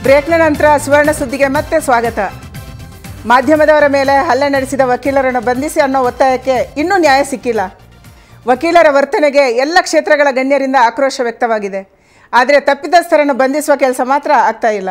ಬ್ರೇಕ್ನ ನಂತರ ಸುವರ್ಣ ಸುದ್ದಿಗೆ ಮತ್ತೆ ಸ್ವಾಗತ. ಮಾಧ್ಯಮದವರ ಮೇಲೆ ಹಲ್ಲೆ ನಡೆಸಿದ ವಕೀಲರನ್ನು ಬಂಧಿಸಿ ಅನ್ನೋ ಒತ್ತಾಯಕ್ಕೆ ಇನ್ನೂ ನ್ಯಾಯ ಸಿಕ್ಕಿಲ್ಲ. ವಕೀಲರ ವರ್ತನೆಗೆ ಎಲ್ಲ ಕ್ಷೇತ್ರಗಳ ಗಣ್ಯರಿಂದ ಆಕ್ರೋಶ ವ್ಯಕ್ತವಾಗಿದೆ. ಆದರೆ ತಪ್ಪಿತಸ್ಥರನ್ನು ಬಂಧಿಸುವ ಕೆಲಸ ಮಾತ್ರ ಆಗ್ತಾ ಇಲ್ಲ.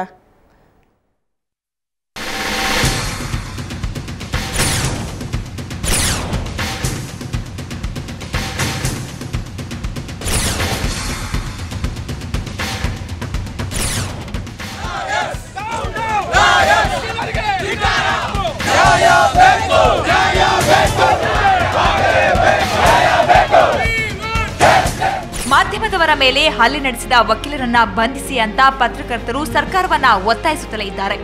ಮಾಧ್ಯಮದವರ ಮೇಲೆ ಹಲ್ಲೆ ನಡೆಸಿದ ವಕೀಲರನ್ನ ಬಂಧಿಸಿ ಅಂತ ಪತ್ರಕರ್ತರು ಸರ್ಕಾರವನ್ನ ಒತ್ತಾಯಿಸುತ್ತಲೇ ಇದ್ದಾರೆ.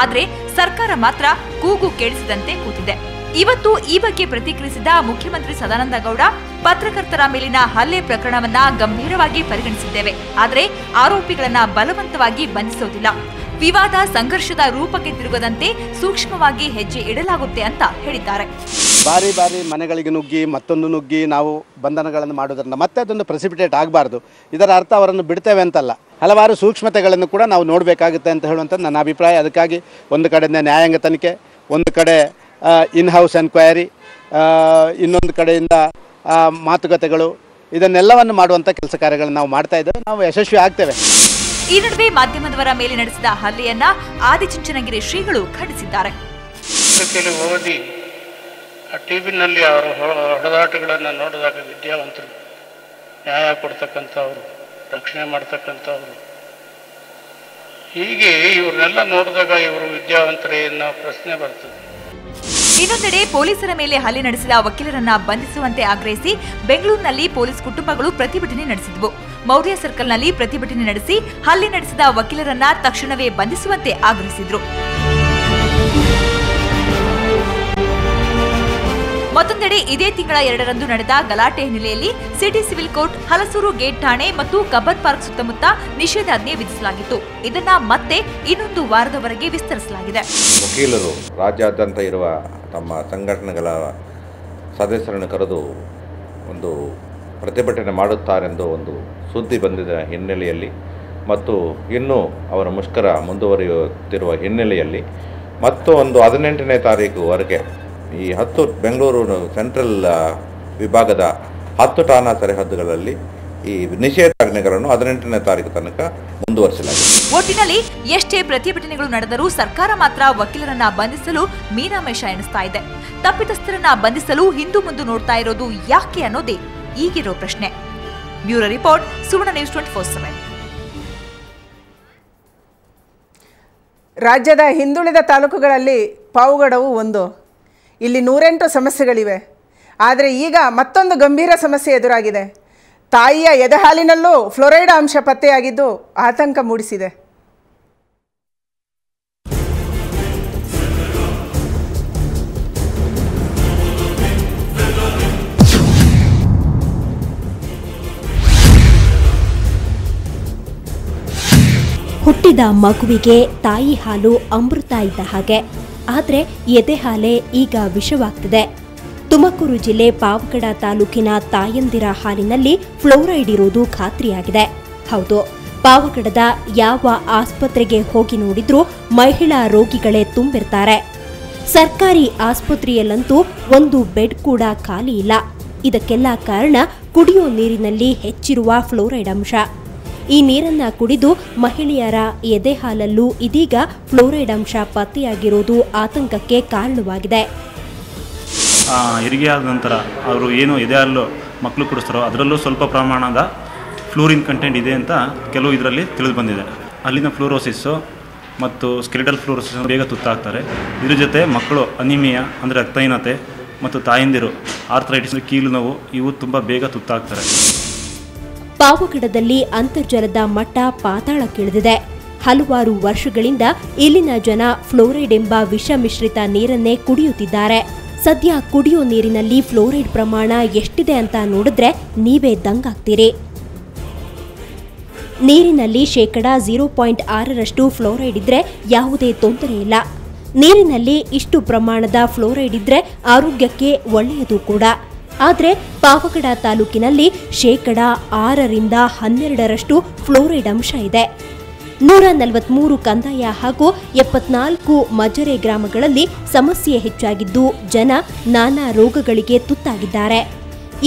ಆದ್ರೆ ಸರ್ಕಾರ ಮಾತ್ರ ಕೂಗು ಕೇಳಿಸಿದಂತೆ ಕೂತಿದೆ. ಇವತ್ತು ಈ ಬಗ್ಗೆ ಪ್ರತಿಕ್ರಿಯಿಸಿದ ಮುಖ್ಯಮಂತ್ರಿ ಸದಾನಂದ ಗೌಡ, ಪತ್ರಕರ್ತರ ಮೇಲಿನ ಹಲ್ಲೆ ಪ್ರಕರಣವನ್ನ ಗಂಭೀರವಾಗಿ ಪರಿಗಣಿಸಿದ್ದೇವೆ. ಆದರೆ ಆರೋಪಿಗಳನ್ನ ಬಲವಂತವಾಗಿ ಬಂಧಿಸೋದಿಲ್ಲ. ವಿವಾದ ಸಂಘರ್ಷದ ರೂಪಕ್ಕೆ ತಿರುಗದಂತೆ ಸೂಕ್ಷ್ಮವಾಗಿ ಹೆಜ್ಜೆ ಇಡಲಾಗುತ್ತೆ ಅಂತ ಹೇಳಿದ್ದಾರೆ. ಬಾರಿ ಬಾರಿ ಮನೆಗಳಿಗೆ ನುಗ್ಗಿ ಮತ್ತೊಂದು ನುಗ್ಗಿ ನಾವು ಬಂಧನಗಳನ್ನು ಮಾಡೋದ್ರಿಂದ ಮತ್ತೆ ಅದೊಂದು ಪ್ರೆಸಿಪಿಟೇಟ್ ಆಗಬಾರ್ದು. ಇದರ ಅರ್ಥ ಅವರನ್ನು ಬಿಡ್ತೇವೆ ಅಂತಲ್ಲ. ಹಲವಾರು ಸೂಕ್ಷ್ಮತೆಗಳನ್ನು ಕೂಡ ನಾವು ನೋಡಬೇಕಾಗುತ್ತೆ ಅಂತ ಹೇಳುವಂಥದ್ದು ನನ್ನ ಅಭಿಪ್ರಾಯ. ಅದಕ್ಕಾಗಿ ಒಂದು ಕಡೆಯಿಂದ ನ್ಯಾಯಾಂಗ ತನಿಖೆ, ಒಂದು ಕಡೆ ಇನ್ ಹೌಸ್ ಎನ್ಕ್ವೈರಿ, ಇನ್ನೊಂದು ಕಡೆಯಿಂದ ಮಾತುಕತೆಗಳು, ಇದನ್ನೆಲ್ಲವನ್ನು ಮಾಡುವಂಥ ಕೆಲಸ ಕಾರ್ಯಗಳನ್ನು ನಾವು ಮಾಡ್ತಾ ಇದ್ದೇವೆ. ನಾವು ಯಶಸ್ವಿ ಆಗ್ತೇವೆ. ಈ ನಡುವೆ ಮಾಧ್ಯಮದವರ ಮೇಲೆ ನಡೆಸಿದ ಹಲ್ಲೆಯನ್ನ ಆದಿಚುಂಚನಗಿರಿ ಶ್ರೀಗಳು ಖಂಡಿಸಿದ್ದಾರೆ. ಓದಿ ಟಿವಿನಲ್ಲಿ ಅವರ ಹೊಡೆದಾಟಗಳನ್ನು ನೋಡಿದಾಗ ವಿದ್ಯಾವಂತರು, ನ್ಯಾಯ ಕೊಡ್ತಕ್ಕಂಥವ್ರು, ರಕ್ಷಣೆ ಮಾಡ್ತಕ್ಕಂಥವ್ರು, ಹೀಗೆ ಇವ್ರನ್ನೆಲ್ಲ ನೋಡಿದಾಗ ಇವರು ವಿದ್ಯಾವಂತರೇ ಅನ್ನೋ ಪ್ರಶ್ನೆ ಬರ್ತದೆ. ಇನ್ನೊಂದೆಡೆ ಪೊಲೀಸರ ಮೇಲೆ ಹಲ್ಲೆ ನಡೆಸಿದ ವಕೀಲರನ್ನ ಬಂಧಿಸುವಂತೆ ಆಗ್ರಹಿಸಿ ಬೆಂಗಳೂರಿನಲ್ಲಿ ಪೊಲೀಸ್ ಕುಟುಂಬಗಳು ಪ್ರತಿಭಟನೆ ನಡೆಸಿದವು. ಮೌರ್ಯ ಸರ್ಕಲ್ನಲ್ಲಿ ಪ್ರತಿಭಟನೆ ನಡೆಸಿ ಹಲ್ಲೆ ನಡೆಸಿದ ವಕೀಲರನ್ನ ತಕ್ಷಣವೇ ಬಂಧಿಸುವಂತೆ ಆಗ್ರಹಿಸಿದ್ರು. ಮತ್ತೊಂದೆಡೆ ಇದೇ ತಿಂಗಳ 2ರಂದು ನಡೆದ ಗಲಾಟೆ ಹಿನ್ನೆಲೆಯಲ್ಲಿ city civil court, Halasuru gate ಠಾಣೆ ಮತ್ತು ಕಬ್ಬನ್ ಪಾರ್ಕ್ ಸುತ್ತಮುತ್ತ ನಿಷೇಧಾಜ್ಞೆ ವಿಧಿಸಲಾಗಿತ್ತು. ಇದನ್ನ ಮತ್ತೆ ಇನ್ನೊಂದು ವಾರದವರೆಗೆ ವಿಸ್ತರಿಸಲಾಗಿದೆ. ವಕೀಲರು ರಾಜ್ಯಾದ್ಯಂತ ಇರುವ ತಮ್ಮ ಸಂಘಟನೆಗಳ ಸದಸ್ಯರನ್ನು ಕರೆದು ಒಂದು ಪ್ರತಿಭಟನೆ ಮಾಡುತ್ತಾರೆಂದು ಒಂದು ಸುದ್ದಿ ಬಂದಿದ್ದ ಹಿನ್ನೆಲೆಯಲ್ಲಿ ಮತ್ತು ಇನ್ನೂ ಅವರ ಮುಷ್ಕರ ಮುಂದುವರಿಯುತ್ತಿರುವ ಹಿನ್ನೆಲೆಯಲ್ಲಿ ಮತ್ತು ಒಂದು 18ನೇ ತಾರೀಕುವರೆಗೆ ಈ 10 ಬೆಂಗಳೂರು ಸೆಂಟ್ರಲ್ ವಿಭಾಗದ 10 ಠಾಣಾ ಸರಿಹದ್ದುಗಳಲ್ಲಿ ಈ ನಿಷೇಧಾಜ್ಞೆಗಳನ್ನು 18ನೇ ತಾರೀಕು ತನಕ ಮುಂದುವರಿಸಲಾಗಿದೆ. ಒಟ್ಟಿನಲ್ಲಿ ಎಷ್ಟೇ ಪ್ರತಿಭಟನೆಗಳು ನಡೆದರೂ ಸರ್ಕಾರ ಮಾತ್ರ ವಕೀಲರನ್ನ ಬಂಧಿಸಲು ಮೀನಾಮೇಷ ಎಣಿಸ್ತಾ ಇದೆ. ತಪ್ಪಿತಸ್ಥರನ್ನ ಬಂಧಿಸಲು ಹಿಂದು ಮುಂದೆ ನೋಡ್ತಾ ಇರೋದು ಯಾಕೆ ಅನ್ನೋದೇ ಈಗಿರೋ ಪ್ರಶ್ನೆ. ಬ್ಯೂರೋ ರಿಪೋರ್ಟ್, ಸುವರ್ಣ ನ್ಯೂಸ್ 24/7. ರಾಜ್ಯದ ಹಿಂದುಳಿದ ತಾಲೂಕುಗಳಲ್ಲಿ ಪಾವಗಡವು ಒಂದು. ಇಲ್ಲಿ 108 ಸಮಸ್ಯೆಗಳಿವೆ. ಆದರೆ ಈಗ ಮತ್ತೊಂದು ಗಂಭೀರ ಸಮಸ್ಯೆ ಎದುರಾಗಿದೆ. ತಾಯಿಯ ಎದೆಹಾಲಿನಲ್ಲೂ ಫ್ಲೋರೈಡ್ ಅಂಶ ಪತ್ತೆಯಾಗಿದ್ದು ಆತಂಕ ಮೂಡಿಸಿದೆ. ಹುಟ್ಟಿದ ಮಗುವಿಗೆ ತಾಯಿ ಹಾಲು ಅಮೃತ ಇದ್ದ ಹಾಗೆ, ಆದರೆ ಎದೆ ಹಾಲೆ ಈಗ ವಿಷವಾಗ್ತಿದೆ. ತುಮಕೂರು ಜಿಲ್ಲೆ ಪಾವಗಡ ತಾಲೂಕಿನ ತಾಯಂದಿರ ಹಾಲಿನಲ್ಲಿ ಫ್ಲೋರೈಡ್ ಇರುವುದು ಖಾತ್ರಿಯಾಗಿದೆ. ಹೌದು, ಪಾವಗಡದ ಯಾವ ಆಸ್ಪತ್ರೆಗೆ ಹೋಗಿ ನೋಡಿದ್ರೂ ಮಹಿಳಾ ರೋಗಿಗಳೇ ತುಂಬಿರ್ತಾರೆ. ಸರ್ಕಾರಿ ಆಸ್ಪತ್ರೆಯಲ್ಲಂತೂ ಒಂದು ಬೆಡ್ ಕೂಡ ಖಾಲಿ ಇಲ್ಲ. ಇದಕ್ಕೆಲ್ಲ ಕಾರಣ ಕುಡಿಯೋ ನೀರಿನಲ್ಲಿ ಹೆಚ್ಚಿರುವ ಫ್ಲೋರೈಡ್ ಅಂಶ. ಈ ನೀರನ್ನ ಕುಡಿದು ಮಹಿಳೆಯರ ಎದೆ ಹಾಲಲ್ಲೂ ಇದೀಗ ಫ್ಲೋರೈಡ್ ಅಂಶ ಪತ್ತೆಯಾಗಿರುವುದು ಆತಂಕಕ್ಕೆ ಕಾರಣವಾಗಿದೆ. ಹೆರಿಗೆ ಆದ ನಂತರ ಅವರು ಏನು ಎದೆ ಹಾಲು ಮಕ್ಕಳು ಕುಡಿಸ್ತಾರೋ ಅದರಲ್ಲೂ ಸ್ವಲ್ಪ ಪ್ರಮಾಣದ ಫ್ಲೂರಿನ್ ಕಂಟೆಂಟ್ ಇದೆ ಅಂತ ಕೆಲವು ಇದರಲ್ಲಿ ತಿಳಿದು ಬಂದಿದೆ. ಅಲ್ಲಿನ ಫ್ಲೂರೋಸಿಸ್ಸು ಮತ್ತು ಸ್ಕೆಲಿಟಲ್ ಫ್ಲೂರೋಸಿಸ್ ಬೇಗ ತುತ್ತಾಗ್ತಾರೆ. ಇದ್ರ ಜೊತೆ ಮಕ್ಕಳು ಅನಿಮಿಯಾ ಅಂದರೆ ರಕ್ತಹೀನತೆ ಮತ್ತು ತಾಯಂದಿರು ಆರ್ಥರೈಟಿಸ್ ಕೀಲು ನೋವು ಇವು ತುಂಬ ಬೇಗ ತುತ್ತಾಗ್ತಾರೆ. ಪಾವಗಡದಲ್ಲಿ ಅಂತರ್ಜಲದ ಮಟ್ಟ ಪಾತಾಳಕ್ಕಿಳಿದಿದೆ. ಹಲವಾರು ವರ್ಷಗಳಿಂದ ಇಲ್ಲಿನ ಜನ ಫ್ಲೋರೈಡ್ ಎಂಬ ವಿಷ ಮಿಶ್ರಿತ ನೀರನ್ನೇ ಕುಡಿಯುತ್ತಿದ್ದಾರೆ. ಸದ್ಯ ಕುಡಿಯೋ ನೀರಿನಲ್ಲಿ ಫ್ಲೋರೈಡ್ ಪ್ರಮಾಣ ಎಷ್ಟಿದೆ ಅಂತ ನೋಡಿದ್ರೆ ನೀವೇ ದಂಗಾಗ್ತೀರಿ. ನೀರಿನಲ್ಲಿ 0.6% ಫ್ಲೋರೈಡ್ ಇದ್ರೆ ಯಾವುದೇ ತೊಂದರೆ ಇಲ್ಲ. ನೀರಿನಲ್ಲಿ ಇಷ್ಟು ಪ್ರಮಾಣದ ಫ್ಲೋರೈಡ್ ಇದ್ರೆ ಆರೋಗ್ಯಕ್ಕೆ ಒಳ್ಳೆಯದು ಕೂಡ. ಆದರೆ ಪಾವಗಡ ತಾಲೂಕಿನಲ್ಲಿ 6 ರಿಂದ 12% ಫ್ಲೋರೈಡ್ ಅಂಶ ಇದೆ. 143 ಕಂದಾಯ ಹಾಗೂ 74 ಮಜರೆ ಗ್ರಾಮಗಳಲ್ಲಿ ಸಮಸ್ಯೆ ಹೆಚ್ಚಾಗಿದ್ದು ಜನ ನಾನಾ ರೋಗಗಳಿಗೆ ತುತ್ತಾಗಿದ್ದಾರೆ.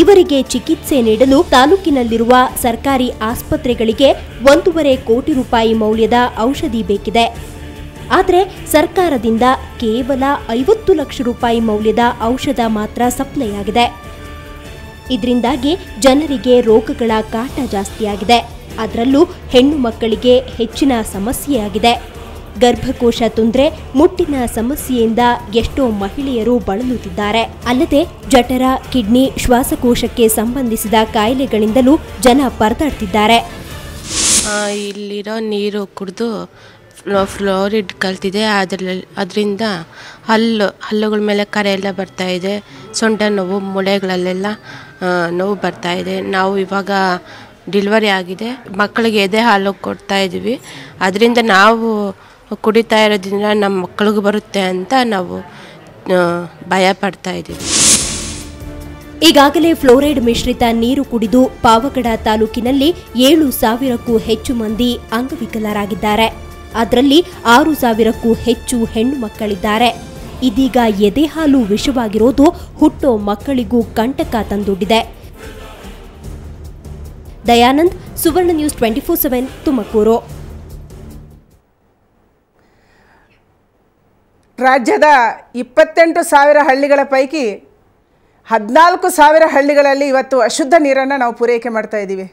ಇವರಿಗೆ ಚಿಕಿತ್ಸೆ ನೀಡಲು ತಾಲೂಕಿನಲ್ಲಿರುವ ಸರ್ಕಾರಿ ಆಸ್ಪತ್ರೆಗಳಿಗೆ 1.5 ಕೋಟಿ ರೂಪಾಯಿ ಮೌಲ್ಯದ ಔಷಧಿ ಬೇಕಿದೆ. ಆದರೆ ಸರ್ಕಾರದಿಂದ ಕೇವಲ 50 ಲಕ್ಷ ರೂಪಾಯಿ ಮೌಲ್ಯದ ಔಷಧ ಮಾತ್ರ ಸಪ್ಲೈ ಆಗಿದೆ. ಇದರಿಂದಾಗಿ ಜನರಿಗೆ ರೋಗಗಳ ಕಾಟ ಜಾಸ್ತಿಯಾಗಿದೆ. ಅದರಲ್ಲೂ ಹೆಣ್ಣು ಮಕ್ಕಳಿಗೆ ಹೆಚ್ಚಿನ ಸಮಸ್ಯೆಯಾಗಿದೆ. ಗರ್ಭಕೋಶ ತೊಂದರೆ, ಮುಟ್ಟಿನ ಸಮಸ್ಯೆಯಿಂದ ಎಷ್ಟೋ ಮಹಿಳೆಯರು ಬಳಲುತ್ತಿದ್ದಾರೆ. ಅಲ್ಲದೆ ಜಠರ, ಕಿಡ್ನಿ, ಶ್ವಾಸಕೋಶಕ್ಕೆ ಸಂಬಂಧಿಸಿದ ಕಾಯಿಲೆಗಳಿಂದಲೂ ಜನ ಪರದಾಡ್ತಿದ್ದಾರೆ. ಇಲ್ಲಿರೋ ನೀರು ಕುಡಿದು ಫ್ಲೋರಿಡ್ ಕಲ್ತಿದೆ. ಅದರಿಂದ ಹಲ್ಲುಗಳ ಮೇಲೆ ಕರೆ ಎಲ್ಲ ಬರ್ತಾಯಿದೆ. ಸೊಂಟ ನೋವು, ಮೂಳೆಗಳಲ್ಲೆಲ್ಲ ನೋವು ಬರ್ತಾಯಿದೆ. ನಾವು ಇವಾಗ ಡೆಲಿವರಿ ಆಗಿದೆ, ಮಕ್ಕಳಿಗೆ ಎದೆ ಹಾಲು ಕೊಡ್ತಾ ಇದ್ದೀವಿ. ಅದರಿಂದ ನಾವು ಕುಡಿತಾ ಇರೋದ್ರಿಂದ ನಮ್ಮ ಮಕ್ಕಳಿಗೂ ಬರುತ್ತೆ ಅಂತ ನಾವು ಭಯ ಪಡ್ತಾ ಇದ್ದೀವಿ. ಈಗಾಗಲೇ ಫ್ಲೋರೈಡ್ ಮಿಶ್ರಿತ ನೀರು ಕುಡಿದು ಪಾವಗಡ ತಾಲೂಕಿನಲ್ಲಿ 7,000ಕ್ಕೂ ಹೆಚ್ಚು ಮಂದಿ ಅಂಗವಿಕಲರಾಗಿದ್ದಾರೆ. ಅದರಲ್ಲಿ 6,000ಕ್ಕೂ ಹೆಚ್ಚು ಹೆಣ್ಣು ಮಕ್ಕಳಿದ್ದಾರೆ. ಇದೀಗ ಎದೆ ಹಾಲು ವಿಷವಾಗಿರೋದು ಹುಟ್ಟೋ ಮಕ್ಕಳಿಗೂ ಕಂಟಕ ತಂದೊಡ್ಡಿದೆ. ದಯಾನಂದ್, ಸುವರ್ಣ ನ್ಯೂಸ್ 24/7 ತುಮಕೂರು. ರಾಜ್ಯದ 28,000 ಹಳ್ಳಿಗಳ ಪೈಕಿ 14,000 ಹಳ್ಳಿಗಳಲ್ಲಿ ಇವತ್ತು ಅಶುದ್ಧ ನೀರನ್ನು ನಾವು ಪೂರೈಕೆ ಮಾಡ್ತಾ ಇದ್ದೀವಿ.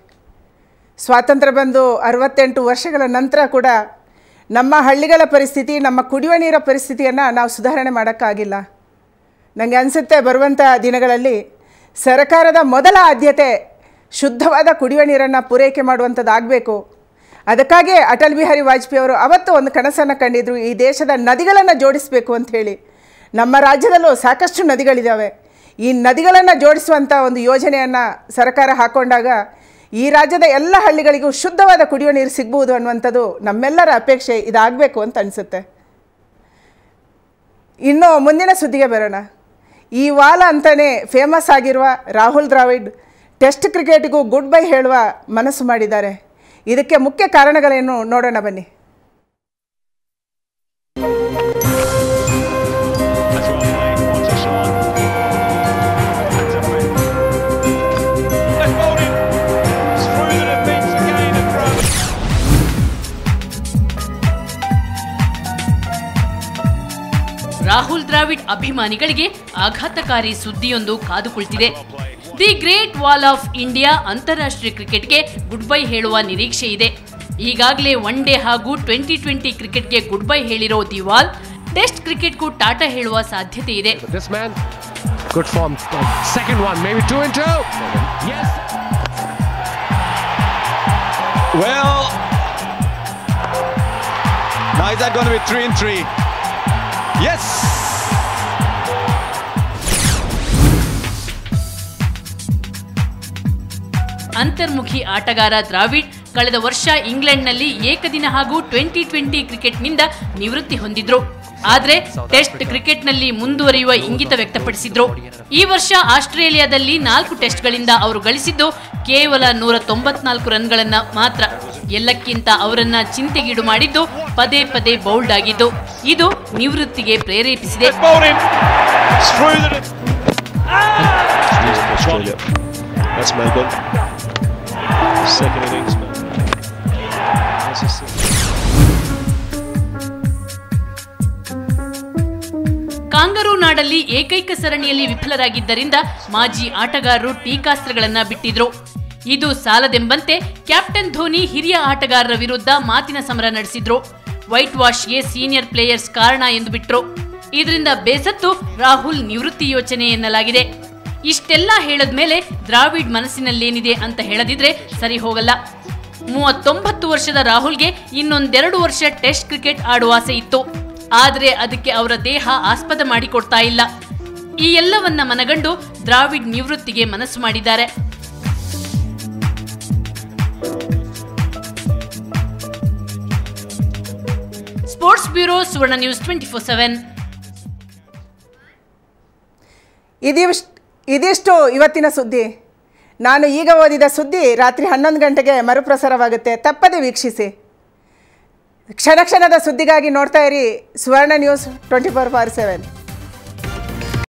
ಸ್ವಾತಂತ್ರ್ಯ ಬಂದು 68 ವರ್ಷಗಳ ನಂತರ ಕೂಡ ನಮ್ಮ ಹಳ್ಳಿಗಳ ಪರಿಸ್ಥಿತಿ, ನಮ್ಮ ಕುಡಿಯುವ ನೀರ ಪರಿಸ್ಥಿತಿಯನ್ನು ನಾವು ಸುಧಾರಣೆ ಮಾಡೋಕ್ಕಾಗಿಲ್ಲ. ನನಗೆ ಅನಿಸುತ್ತೆ ಬರುವಂಥ ದಿನಗಳಲ್ಲಿ ಸರ್ಕಾರದ ಮೊದಲ ಆದ್ಯತೆ ಶುದ್ಧವಾದ ಕುಡಿಯುವ ನೀರನ್ನು ಪೂರೈಕೆ ಮಾಡುವಂಥದ್ದಾಗಬೇಕು. ಅದಕ್ಕಾಗಿ ಅಟಲ್ ಬಿಹಾರಿ ವಾಜಪೇಯಿ ಅವರು ಅವತ್ತು ಒಂದು ಕನಸನ್ನು ಕಂಡಿದ್ರು, ಈ ದೇಶದ ನದಿಗಳನ್ನು ಜೋಡಿಸಬೇಕು ಅಂತ ಹೇಳಿ. ನಮ್ಮ ರಾಜ್ಯದಲ್ಲೂ ಸಾಕಷ್ಟು ನದಿಗಳಿದ್ದಾವೆ. ಈ ನದಿಗಳನ್ನು ಜೋಡಿಸುವಂಥ ಒಂದು ಯೋಜನೆಯನ್ನು ಸರ್ಕಾರ ಹಾಕ್ಕೊಂಡಾಗ ಈ ರಾಜ್ಯದ ಎಲ್ಲ ಹಳ್ಳಿಗಳಿಗೂ ಶುದ್ಧವಾದ ಕುಡಿಯುವ ನೀರು ಸಿಗ್ಬೋದು ಅನ್ನುವಂಥದ್ದು ನಮ್ಮೆಲ್ಲರ ಅಪೇಕ್ಷೆ. ಇದಾಗಬೇಕು ಅಂತ ಅನಿಸುತ್ತೆ. ಇನ್ನು ಮುಂದಿನ ಸುದ್ದಿಗೆ ಬರೋಣ. ಈ ವಾರ ಅಂತಲೇ ಫೇಮಸ್ ಆಗಿರುವ ರಾಹುಲ್ ದ್ರಾವಿಡ್ ಟೆಸ್ಟ್ ಕ್ರಿಕೆಟ್ಗೂ ಗುಡ್ ಬೈ ಹೇಳುವ ಮನಸ್ಸು ಮಾಡಿದ್ದಾರೆ. ಇದಕ್ಕೆ ಮುಖ್ಯ ಕಾರಣಗಳೇನು ನೋಡೋಣ ಬನ್ನಿ. ರಾಹುಲ್ ದ್ರಾವಿಡ್ ಅಭಿಮಾನಿಗಳಿಗೆ ಆಘಾತಕಾರಿ ಸುದ್ದಿಯೊಂದು ಕಾದು ಕುಳಿತಿದೆ. The great wall of India ಅಂತಾರಾಷ್ಟ್ರೀಯ ಕ್ರಿಕೆಟ್ಗೆ ಗುಡ್ ಬೈ ಹೇಳುವ ನಿರೀಕ್ಷೆ ಇದೆ. ಈಗಾಗಲೇ ಒನ್ ಡೇ ಹಾಗೂ 2020 ಕ್ರಿಕೆಟ್ಗೆ ಗುಡ್ ಬೈ ಹೇಳಿರೋ ದಿ ವಾಲ್ ಟೆಸ್ಟ್ ಕ್ರಿಕೆಟ್ಗೂ ಟಾಟಾ ಹೇಳುವ ಸಾಧ್ಯತೆ ಇದೆ. ಅಂತರ್ಮುಖಿ ಆಟಗಾರ ದ್ರಾವಿಡ್ ಕಳೆದ ವರ್ಷ ಇಂಗ್ಲೆಂಡ್ನಲ್ಲಿ ಏಕದಿನ ಹಾಗೂ 2020 ಕ್ರಿಕೆಟ್ನಿಂದ ನಿವೃತ್ತಿ ಹೊಂದಿದ್ರು. ಆದರೆ ಟೆಸ್ಟ್ ಕ್ರಿಕೆಟ್ನಲ್ಲಿ ಮುಂದುವರಿಯುವ ಇಂಗಿತ ವ್ಯಕ್ತಪಡಿಸಿದ್ರು. ಈ ವರ್ಷ ಆಸ್ಟ್ರೇಲಿಯಾದಲ್ಲಿ 4 ಟೆಸ್ಟ್ಗಳಿಂದ ಅವರು ಗಳಿಸಿದ್ದು ಕೇವಲ 194 ರನ್ಗಳನ್ನ ಮಾತ್ರ. ಎಲ್ಲಕ್ಕಿಂತ ಅವರನ್ನ ಚಿಂತೆಗೀಡು ಮಾಡಿದ್ದು ಪದೇ ಪದೇ ಬೌಲ್ಡ್ ಆಗಿದ್ದು. ಇದು ನಿವೃತ್ತಿಗೆ ಪ್ರೇರೇಪಿಸಿದೆ. ಕಾಂಗರೂ ನಾಡಲ್ಲಿ ಏಕೈಕ ಸರಣಿಯಲ್ಲಿ ವಿಫಲರಾಗಿದ್ದರಿಂದ ಮಾಜಿ ಆಟಗಾರರು ಟೀಕಾಸ್ತ್ರಗಳನ್ನ ಬಿಟ್ಟಿದ್ರು. ಇದು ಸಾಲದೆಂಬಂತೆ ಕ್ಯಾಪ್ಟನ್ ಧೋನಿ ಹಿರಿಯ ಆಟಗಾರರ ವಿರುದ್ಧ ಮಾತಿನ ಸಮರ ನಡೆಸಿದ್ರು. ವೈಟ್ ವಾಶ್ಗೆ ಸೀನಿಯರ್ ಪ್ಲೇಯರ್ಸ್ ಕಾರಣ ಎಂದು ಬಿಟ್ರು. ಇದರಿಂದ ಬೇಸತ್ತು ರಾಹುಲ್ ನಿವೃತ್ತಿ ಯೋಚನೆ ಎನ್ನಲಾಗಿದೆ. ಇಷ್ಟೆಲ್ಲ ಹೇಳದ್ಮೇಲೆ ದ್ರಾವಿಡ್ ಮನಸ್ಸಿನಲ್ಲೇನಿದೆ ಅಂತ ಹೇಳದಿದ್ರೆ ಸರಿ ಹೋಗಲ್ಲ. 39 ವರ್ಷದ ರಾಹುಲ್ಗೆ ಇನ್ನೊಂದೆರಡು ವರ್ಷ ಟೆಸ್ಟ್ ಕ್ರಿಕೆಟ್ ಆಡುವ ಆಸೆ ಇತ್ತು. ಆದರೆ ಅದಕ್ಕೆ ಅವರ ದೇಹ ಆಸ್ಪದ ಮಾಡಿಕೊಡ್ತಾ ಇಲ್ಲ. ಈ ಎಲ್ಲವನ್ನ ಮನಗಂಡು ದ್ರಾವಿಡ್ ನಿವೃತ್ತಿಗೆ ಮನಸ್ಸು ಮಾಡಿದ್ದಾರೆ. ಸ್ಪೋರ್ಟ್ಸ್ ಬ್ಯೂರೋ, ಸುವರ್ಣ ನ್ಯೂಸ್ 24/7. ಇದಿಷ್ಟು ಇವತ್ತಿನ ಸುದ್ದಿ. ನಾನು ಈಗ ಓದಿದ ಸುದ್ದಿ ರಾತ್ರಿ 11 ಗಂಟೆಗೆ ಮರುಪ್ರಸಾರವಾಗುತ್ತೆ. ತಪ್ಪದೆ ವೀಕ್ಷಿಸಿ. ಕ್ಷಣ ಕ್ಷಣದ ಸುದ್ದಿಗಾಗಿ ನೋಡ್ತಾ ಇರಿ ಸುವರ್ಣ ನ್ಯೂಸ್ 24/7.